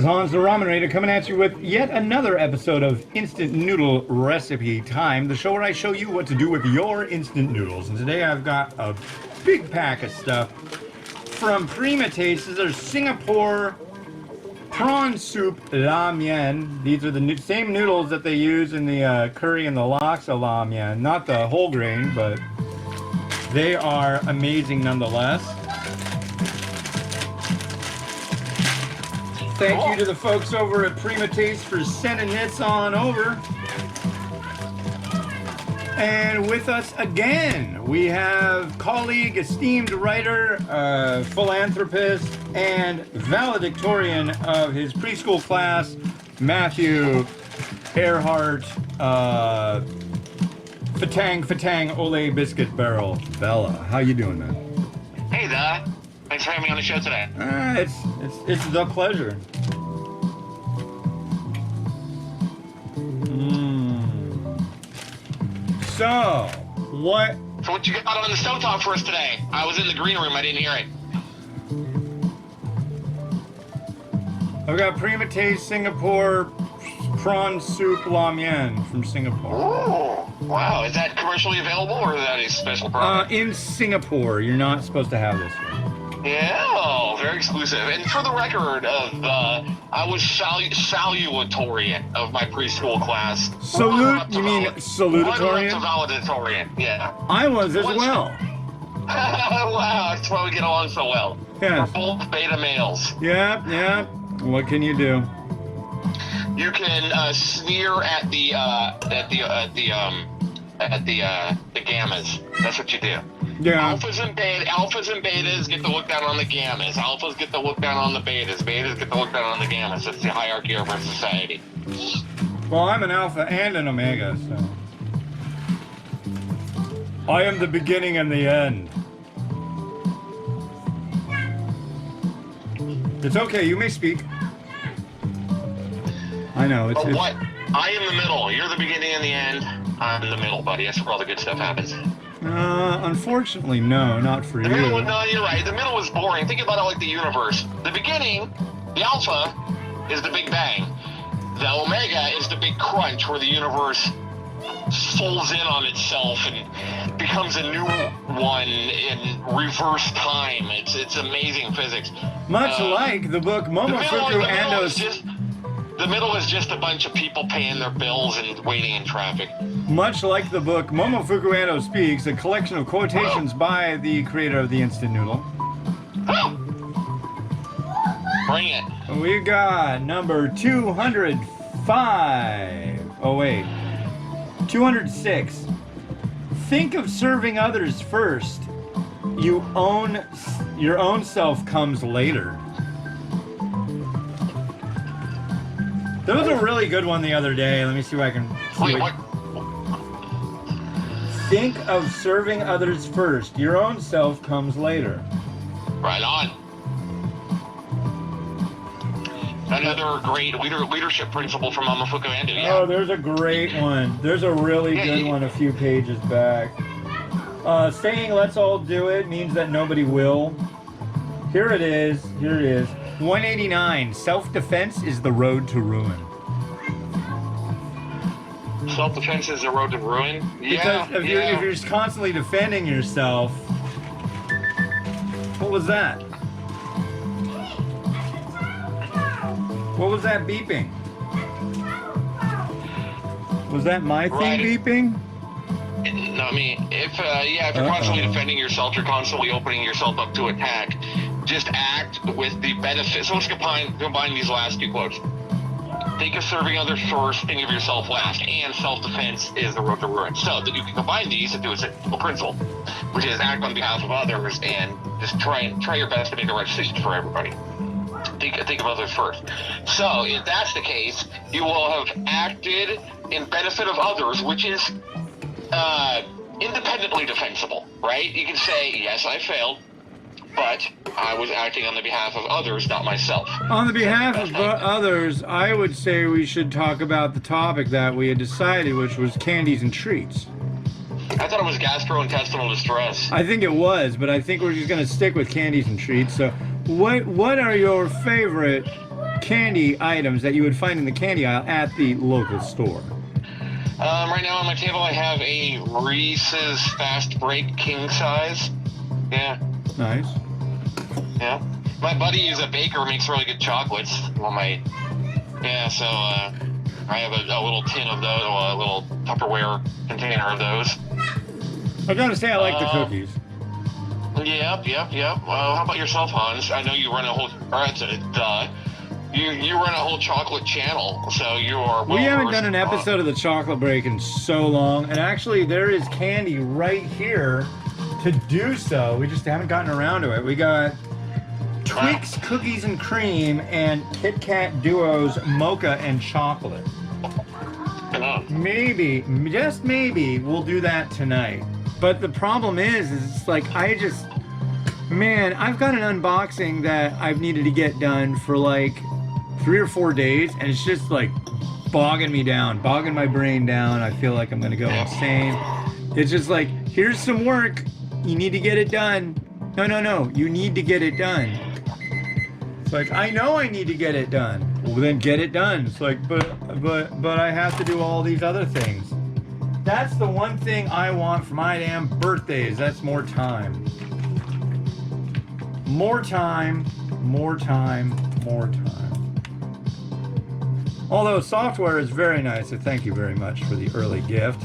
is Hans the Ramen Raider coming at you with yet another episode of Instant Noodle Recipe Time, the show where I show you what to do with your instant noodles. And today I've got a big pack of stuff from Prima Taste. These are Singapore prawn soup la mian. These are the same noodles that they use in the curry and the laksa la mian. Not the whole grain, but they are amazing nonetheless. Thank you to the folks over at Prima Taste for sending this on over. And with us again, we have colleague, esteemed writer, philanthropist, and valedictorian of his preschool class, Matthew Earhart, Fatang Ole Biscuit Barrel. Bella, how you doing, man? Hey, Dad. Thanks for having me on the show today. It's the pleasure. So what you got on the stovetop for us today? I was in the green room. I didn't hear it. I've got Prima Taste Singapore prawn soup la mian from Singapore. Ooh, wow. Is that commercially available or is that a special product? In Singapore. You're not supposed to have this here. Yeah, oh, very exclusive. And for the record, I was salutatorian of my preschool class. You mean salutatorian? Valedictorian, yeah. I was as well. Wow, that's why we get along so well. Yeah. We're both beta males. Yeah. What can you do? You can sneer at the gammas. That's what you do. Yeah. Alphas and betas get the look down on the gammas. Alphas get the look down on the betas. Betas get the look down on the gammas. That's the hierarchy of our society. Well, I'm an alpha and an omega, so I am the beginning and the end. It's okay, you may speak. I know, it's... What? I am the middle. You're the beginning and the end. I'm in the middle, buddy. That's where all the good stuff happens. Unfortunately, no, not for you. No, you're right. The middle is boring. Think about it like the universe. The beginning, the alpha, is the Big Bang. The omega is the big crunch where the universe folds in on itself and becomes a new one in reverse time. It's amazing physics. Much like the book Momofuku Ando's... The middle is just a bunch of people paying their bills and waiting in traffic. Much like the book Momofuku Ando Speaks, a collection of quotations by the creator of the Instant Noodle. Bring it. We got number 205. Oh, wait. 206. Think of serving others first. Your own self comes later. There was a really good one the other day. Let me see if I can... Wait, what? Think of serving others first. Your own self comes later. Right on. Another great leadership principle from Momofuku Ando. Yeah. Oh, there's a great one. There's a really good one a few pages back. Saying let's all do it means that nobody will. Here it is. 189. Self-defense is the road to ruin. Self-defense is the road to ruin? Because if you're just constantly defending yourself... What was that? What was that beeping? Was that my thing beeping? No, I mean, if you're constantly defending yourself, you're constantly opening yourself up to attack. Just act with the benefit. So let's combine these last two quotes. Think of serving others first, think of yourself last, and self-defense is the road to ruin. So that you can combine these and do a simple principle, which is act on behalf of others and just try your best to make the right decisions for everybody. Think of others first. So if that's the case, you will have acted in benefit of others, which is independently defensible, right? You can say, yes, I failed, but I was acting on the behalf of others, not myself. On the behalf of others, I would say we should talk about the topic that we had decided, which was candies and treats. I thought it was gastrointestinal distress. I think it was, but I think we're just going to stick with candies and treats. So what are your favorite candy items that you would find in the candy aisle at the local store? Right now on my table I have a Reese's Fast Break king size. Yeah. Nice. Yeah. My buddy is a baker, makes really good chocolates. So I have a little tin of those, a little Tupperware container of those. I gotta say, I like the cookies. Yep. How about yourself, Hans? I know you run a whole, you run a whole chocolate channel, so you are. We haven't done an episode of the Chocolate Break in so long, and actually there is candy right here to do so. We just haven't gotten around to it. We got Twix Cookies and Cream and Kit Kat Duos Mocha and Chocolate. Maybe, just maybe, we'll do that tonight. But the problem is it's like I've got an unboxing that I've needed to get done for like 3 or 4 days, and it's just like bogging my brain down. I feel like I'm gonna go insane. It's just like, here's some work, you need to get it done. No, you need to get it done. It's like, I know I need to get it done. Well, then get it done. It's like, but I have to do all these other things. That's the one thing I want for my damn birthdays. That's more time. More time. Although software is very nice, so thank you very much for the early gift.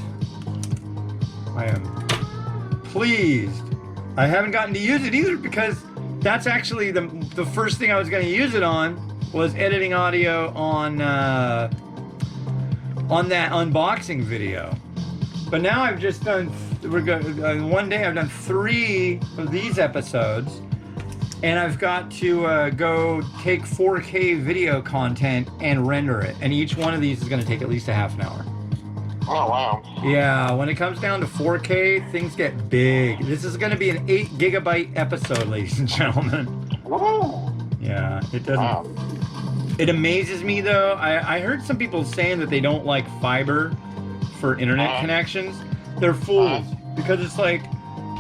I am pleased. I haven't gotten to use it either because that's actually the first thing I was going to use it on was editing audio on that unboxing video. But now I've just done, one day I've done 3 of these episodes, and I've got to go take 4K video content and render it. And each one of these is going to take at least a half an hour. Oh, wow. Yeah, when it comes down to 4K, things get big. This is going to be an 8 gigabyte episode, ladies and gentlemen. Woo! Yeah, it doesn't. Wow. It amazes me, though. I heard some people saying that they don't like fiber for internet connections. They're fools. Because it's like,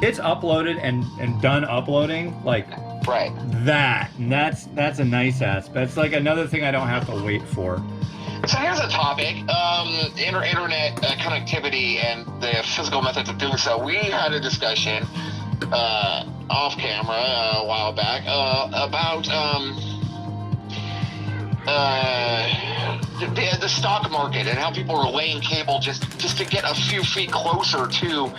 it's uploaded and done uploading, like... Right. And that's a nice aspect. It's like another thing I don't have to wait for. So here's a topic, internet connectivity and the physical methods of doing so. We had a discussion off camera a while back about the stock market and how people are laying cable just to get a few feet closer to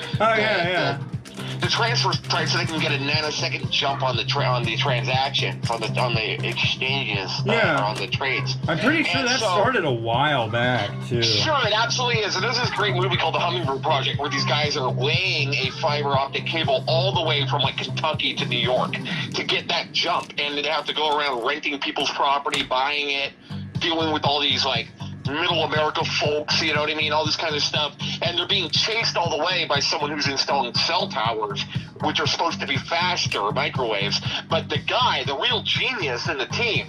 the transfer site so they can get a nanosecond jump on the transactions on the exchanges or on the trades. I'm pretty sure that started a while back too. Sure, it absolutely is. And there's this great movie called The Hummingbird Project where these guys are laying a fiber optic cable all the way from like Kentucky to New York to get that jump, and they have to go around renting people's property, buying it, dealing with all these like middle America folks, you know what I mean, all this kind of stuff, and they're being chased all the way by someone who's installing cell towers, which are supposed to be faster microwaves. But the guy, the real genius in the team,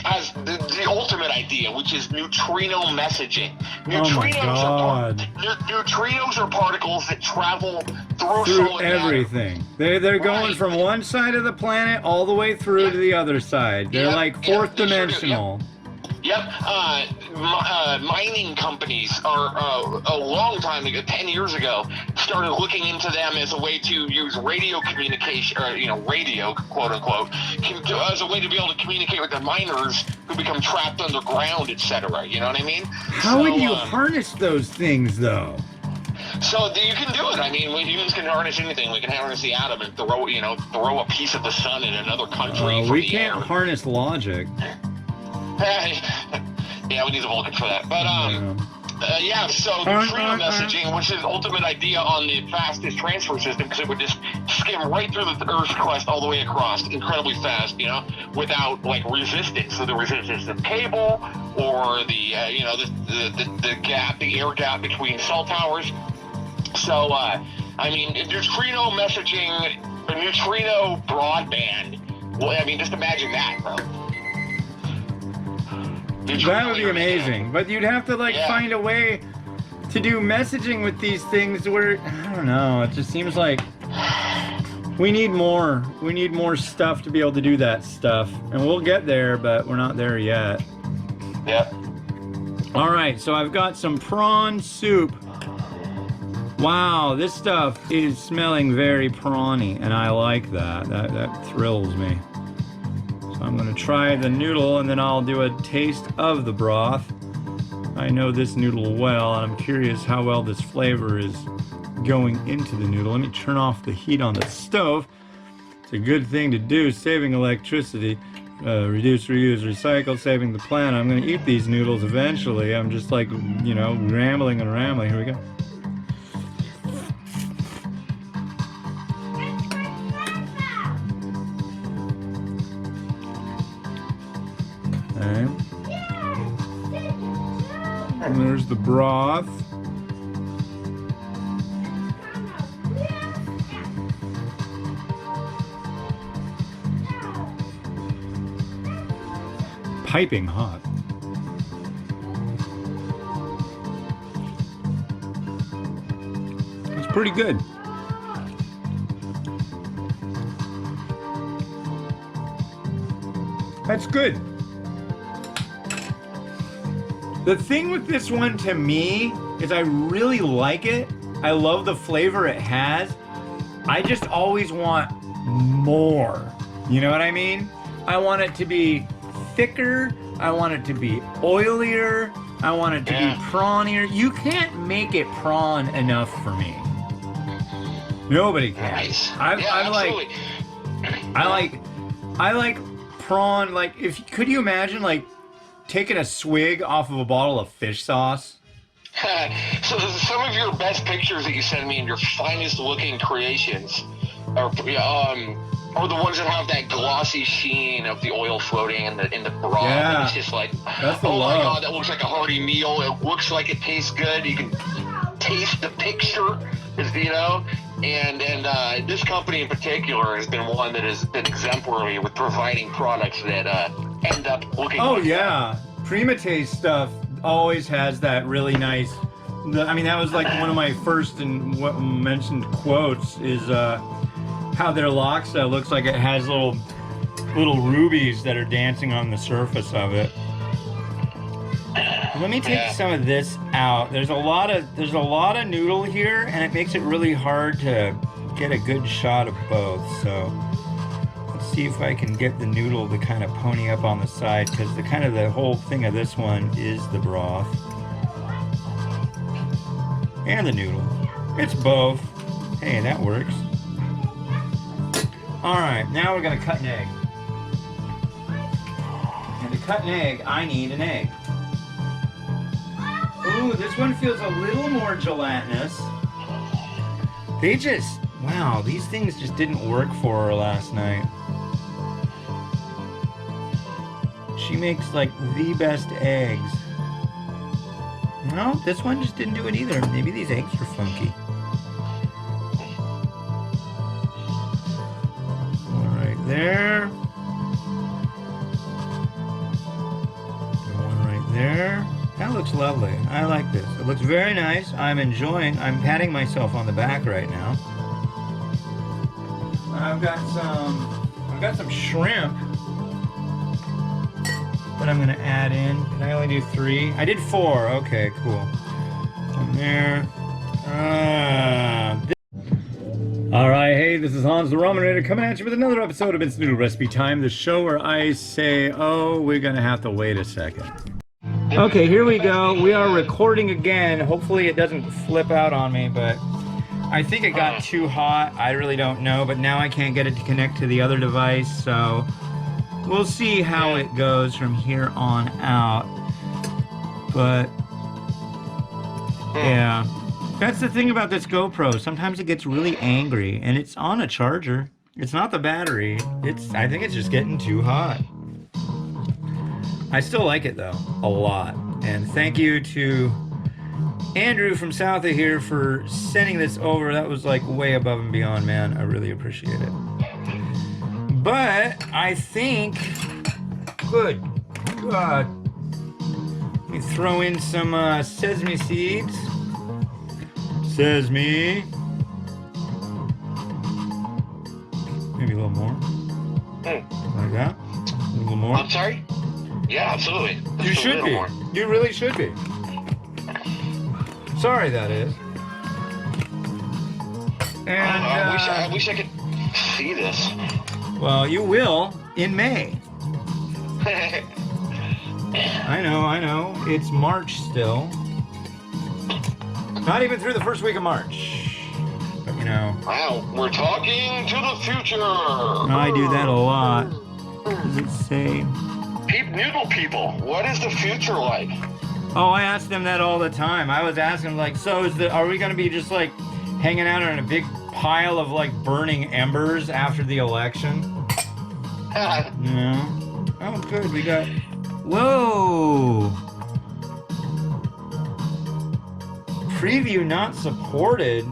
has the ultimate idea, which is neutrino messaging. Neutrinos are particles that travel through solar everything. They're going from one side of the planet all the way through to the other side. They're like fourth dimensional. Yep. Mining companies are a long time ago, 10 years ago, started looking into them as a way to use radio communication, or radio, quote unquote, as a way to be able to communicate with the miners who become trapped underground, etc. You know what I mean? How would you harness those things, though? So you can do it. I mean, humans can harness anything. We can harness the atom and throw a piece of the sun in another country. We can't harness logic. Yeah, we need the Vulcan for that. But so neutrino messaging, which is the ultimate idea on the fastest transfer system, because it would just skim right through the Earth's crust all the way across, incredibly fast, without like resistance. So the resistance of cable or the gap, the air gap between cell towers. So neutrino messaging, or neutrino broadband. Well, I mean, just imagine that, bro. That would be amazing, but you'd have to find a way to do messaging with these things where, I don't know, it just seems like We need more. We need more stuff to be able to do that stuff. And we'll get there, but we're not there yet. Yep. All right, so I've got some prawn soup. Wow, this stuff is smelling very prawny, and I like that. That thrills me. So I'm gonna try the noodle, and then I'll do a taste of the broth. I know this noodle well, and I'm curious how well this flavor is going into the noodle. Let me turn off the heat on the stove. It's a good thing to do, saving electricity. Reduce, reuse, recycle, saving the planet. I'm gonna eat these noodles eventually. I'm just like, you know, rambling and rambling. Here we go. Okay. And there's the broth. Piping hot. It's pretty good. That's good. The thing with this one to me is I really like it. I love the flavor it has. I just always want more. You know what I mean? I want it to be thicker. I want it to be oilier. I want it to be prawnier. You can't make it prawn enough for me. Nobody can. Nice. I like prawn. Like, could you imagine like taking a swig off of a bottle of fish sauce? So some of your best pictures that you send me and your finest looking creations are the ones that have that glossy sheen of the oil floating in the broth. Yeah. And it's just like, That's the oh love. my God, that looks like a hearty meal. It looks like it tastes good. You can taste the picture, you know. And this company in particular has been one that has been exemplary with providing products that end up looking. Oh like yeah, Prima taste stuff always has that really nice. I mean, that was like one of my first and what mentioned quotes is how their laksa looks like it has little rubies that are dancing on the surface of it. Let me take some of this out. There's a lot of noodle here, and it makes it really hard to get a good shot of both. So let's see if I can get the noodle to kind of pony up on the side, because the whole thing of this one is the broth and the noodle. It's both. Hey, that works. All right, now we're gonna cut an egg. And to cut an egg, I need an egg. Ooh, this one feels a little more gelatinous. Wow, these things just didn't work for her last night. She makes like the best eggs. No, this one just didn't do it either. Maybe these eggs are funky. One right there. One right there. That looks lovely. I like this. It looks very nice. I'm patting myself on the back right now. I've got some shrimp that I'm gonna add in. Can I only do 3? I did 4. Okay, cool. One there. All right, hey, this is Hans the Ramen Raider coming at you with another episode of Instant Noodle Recipe Time, the show where I say, oh, we're gonna have to wait a second. Okay, here we go. We are recording again. Hopefully it doesn't flip out on me, but I think it got too hot. I really don't know, but now I can't get it to connect to the other device, so we'll see how it goes from here on out. But yeah, that's the thing about this GoPro. Sometimes it gets really angry, and it's on a charger. It's not the battery. I think it's just getting too hot. I still like it though, a lot. And thank you to Andrew from south of here for sending this over. That was like way above and beyond, man. I really appreciate it. But I think, good God. Let me throw in some sesame seeds. a little more. Like that. A little more. I'm sorry? Yeah, absolutely. You Just a should little be. more. You really should be. Sorry, that is. And I wish I could see this. well, you will in May. I know. It's March still. Not even through the first week of March. But you know. Wow, we're talking to the future. I do that a lot. Does it say? Noodle people, what is the future like? Oh, I ask them that all the time. I was asking like, so are we gonna be just like hanging out on a big pile of like burning embers after the election? Yeah. Oh, good. We got. Whoa. Preview not supported.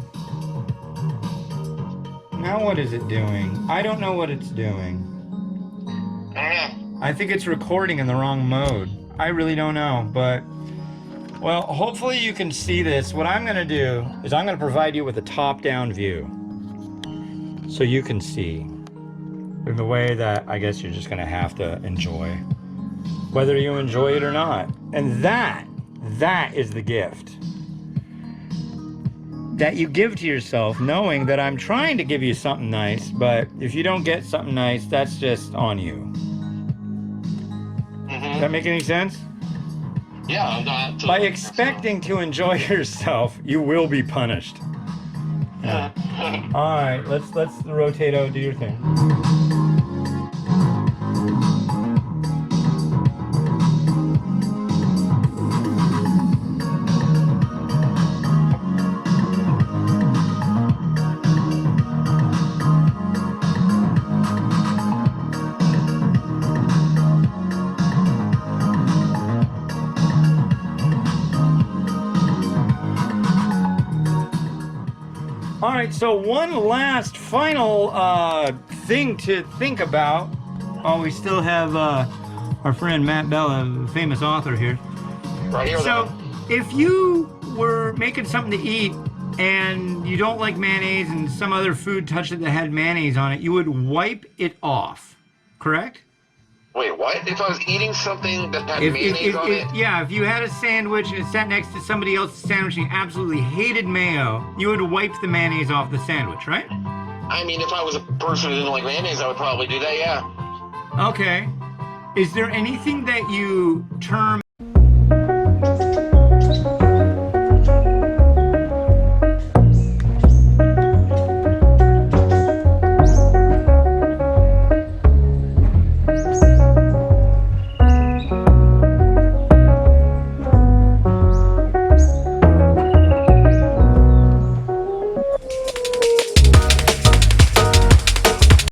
Now what is it doing? I don't know what it's doing. I think it's recording in the wrong mode. I really don't know, but well, hopefully you can see this. What I'm gonna do is I'm gonna provide you with a top-down view so you can see in the way that I guess you're just gonna have to enjoy, whether you enjoy it or not. And that is the gift that you give to yourself, knowing that I'm trying to give you something nice, but if you don't get something nice, that's just on you. Does that make any sense? Yeah, I'm not. By expecting to enjoy yourself, you will be punished. Yeah. All right, let's rotate out. Do your thing. All right, so one last final thing to think about. Oh, we still have our friend Matt Bella, the famous author here. Right here. So, if you were making something to eat and you don't like mayonnaise and some other food touched it that had mayonnaise on it, you would wipe it off, correct? Wait, what? If I was eating something that had mayonnaise on it? Yeah, if you had a sandwich and it sat next to somebody else's sandwich and you absolutely hated mayo, you would wipe the mayonnaise off the sandwich, right? I mean, if I was a person who didn't like mayonnaise, I would probably do that, yeah. Okay. Is there anything that you term